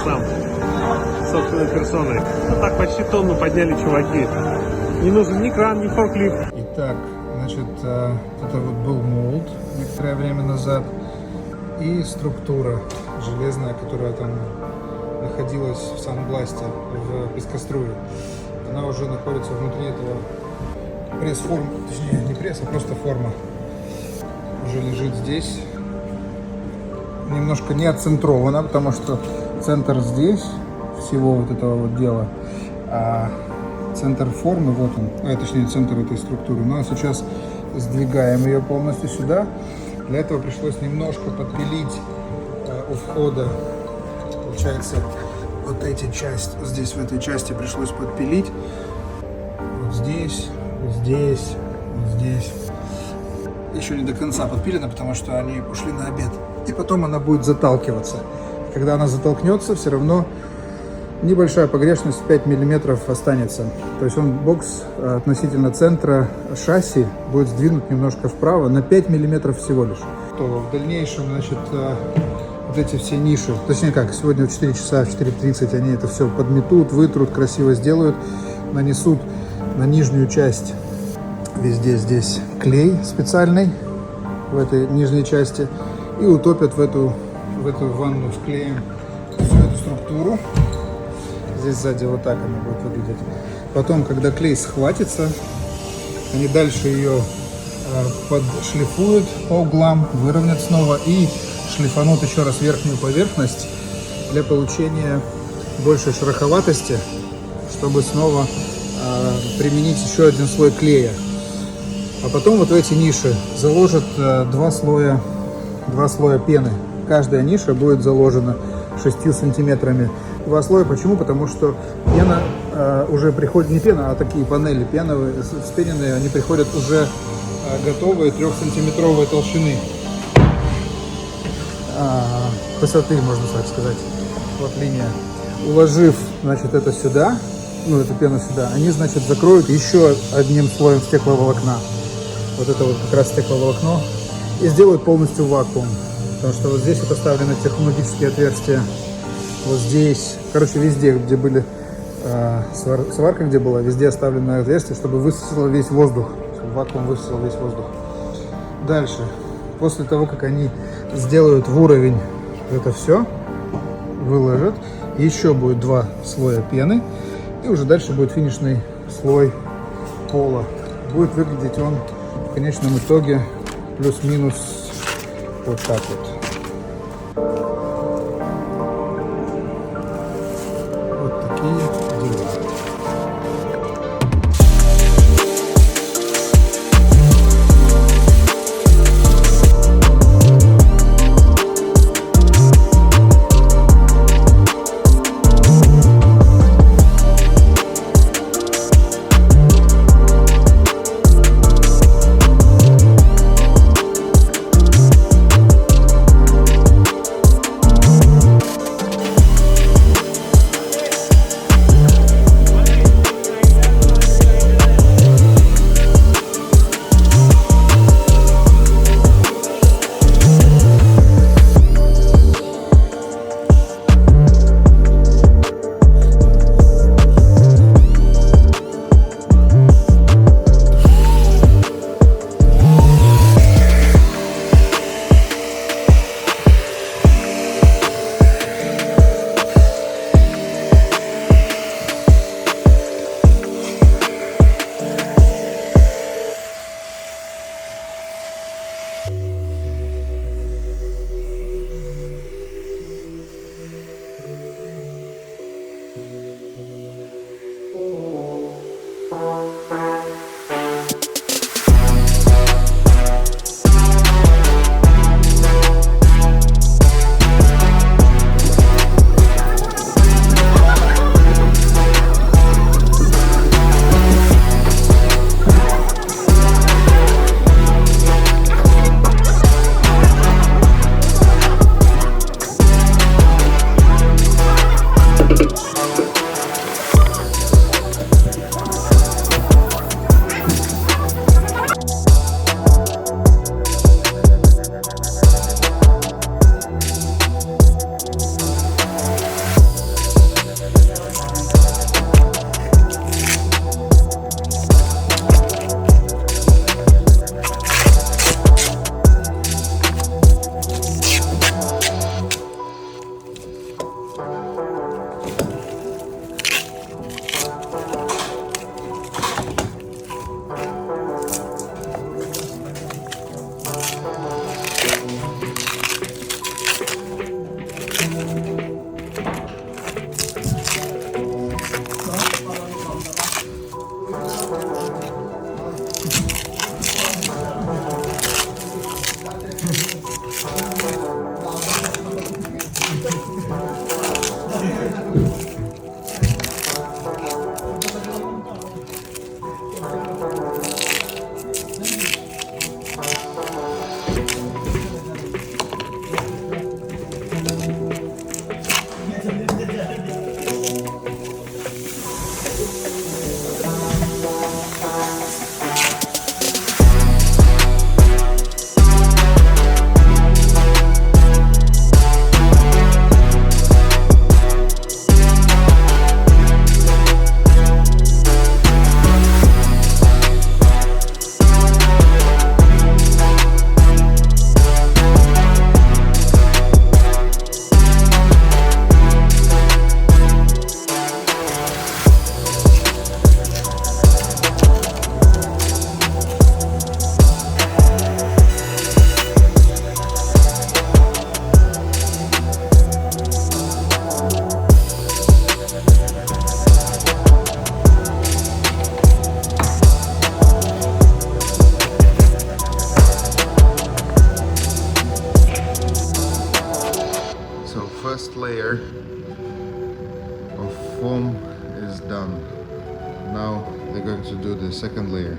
сам, собственной персоной. Ну так, почти тонну подняли чуваки. Не нужен ни кран, ни форклифт. Итак, значит, это вот был молд некоторое время назад. И структура железная, которая там находилась в сандбласте, в пескоструе. Она уже находится внутри этого пресс-формы, точнее не пресс, а просто форма. Уже лежит здесь. Немножко не отцентрована, потому что центр здесь всего вот этого вот дела, а центр формы, вот он, точнее центр этой структуры. Ну а сейчас сдвигаем ее полностью сюда. Для этого пришлось немножко подпилить у входа, получается, вот эти части, здесь в этой части пришлось подпилить. Вот здесь, здесь, здесь. Еще не до конца подпилено, потому что они ушли на обед. И потом она будет заталкиваться. Когда она затолкнется, все равно небольшая погрешность в 5 мм останется. То есть бокс относительно центра шасси будет сдвинут немножко вправо на 5 мм всего лишь. То в дальнейшем, значит, вот эти все ниши, точнее как, сегодня в 4 часа, в 4:30 они это все подметут, вытрут, красиво сделают, нанесут на нижнюю часть везде здесь клей специальный в этой нижней части и утопят в эту ванну с клеем всю эту структуру. Здесь сзади вот так она будет выглядеть. Потом, когда клей схватится, они дальше ее подшлифуют по углам, выровнят снова и шлифанут еще раз верхнюю поверхность для получения большей шероховатости, чтобы снова применить еще один слой клея. А потом вот в эти ниши заложат два слоя пены. Каждая ниша будет заложена 6 сантиметрами. 2 слоя. Почему? Потому что пена уже приходит, не пена, а такие панели пеновые, вспененные, они приходят уже готовые 3-сантиметровой толщины. Высоты, можно так сказать. Вот линия. Уложив, значит, это сюда, ну, эту пену сюда, они, значит, закроют еще одним слоем стекловолокна. Вот это вот как раз стекловолокно. И сделают полностью вакуум. Потому что вот здесь вот оставлены технологические отверстия. Вот здесь, короче, везде, где были сварка, где была, везде оставлено отверстие, чтобы высосало весь воздух. Чтобы вакуум высосал весь воздух. Дальше, после того, как они сделают в уровень это все, выложат, еще будет 2 слоя пены, и уже дальше будет финишный слой пола. Будет выглядеть он в конечном итоге плюс-минус вот так вот. Вот такие дела. So first layer of foam is done. Now they're going to do the second layer.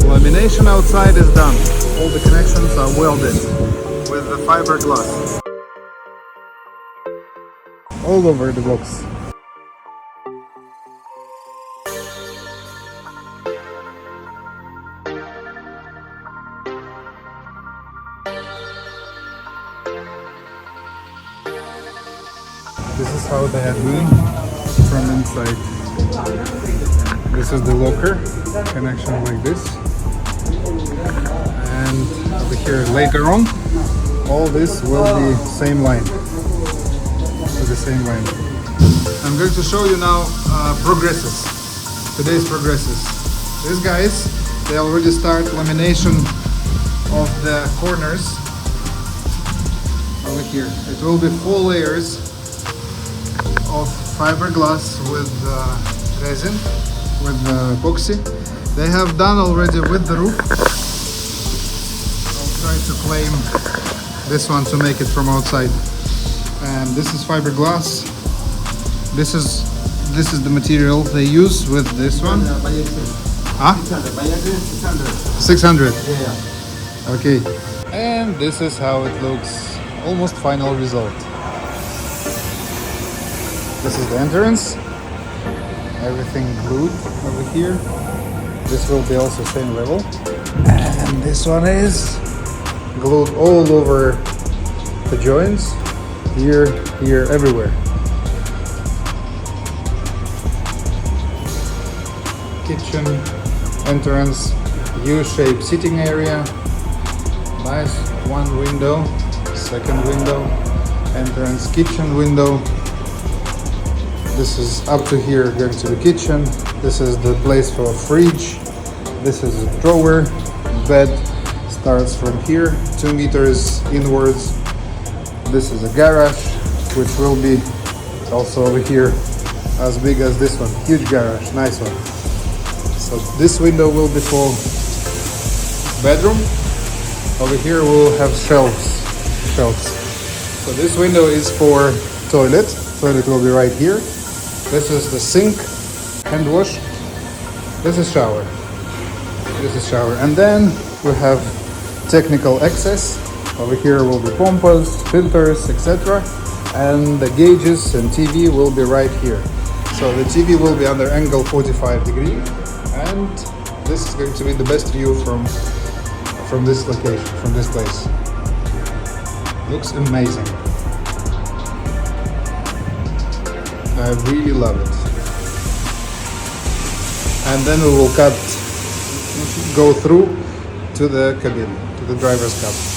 Lamination outside is done. All the connections are welded with the fiberglass all over the box. This is how they are doing from inside. This is the locker connection like this. And over here later on, all this will be same line. With the same line. I'm going to show you now progresses. Today's progresses. These guys, they already start lamination of the corners over here. It will be 4 layers of fiberglass with resin, with epoxy. They have done already with the roof. I'll try to claim this one to make it from outside. And this is fiberglass. This is the material they use with this one. Huh? 600. Yeah. Okay. And this is how it looks. Almost final result. This is the entrance. Everything glued over here. This will be also same level. And this one is glued all over the joints. Here, everywhere. Kitchen, entrance, U-shaped sitting area. Nice one window, second window, entrance, kitchen window. This is up to here going to be kitchen. This is the place for a fridge. This is a drawer, bed, starts from here, 2 meters inwards. This is a garage, which will be also over here, as big as this one. Huge garage, nice one. So this window will be for bedroom. Over here we'll have shelves. So this window is for toilet. Toilet will be right here. This is the sink, hand wash. This is shower. And then we have technical access. Over here will be pompas, filters, etc. And the gauges and TV will be right here. So the TV will be under angle 45 degree, and this is going to be the best view from this location, from this place. Looks amazing. I really love it. And then we will go through to the cabin, to the driver's cabin.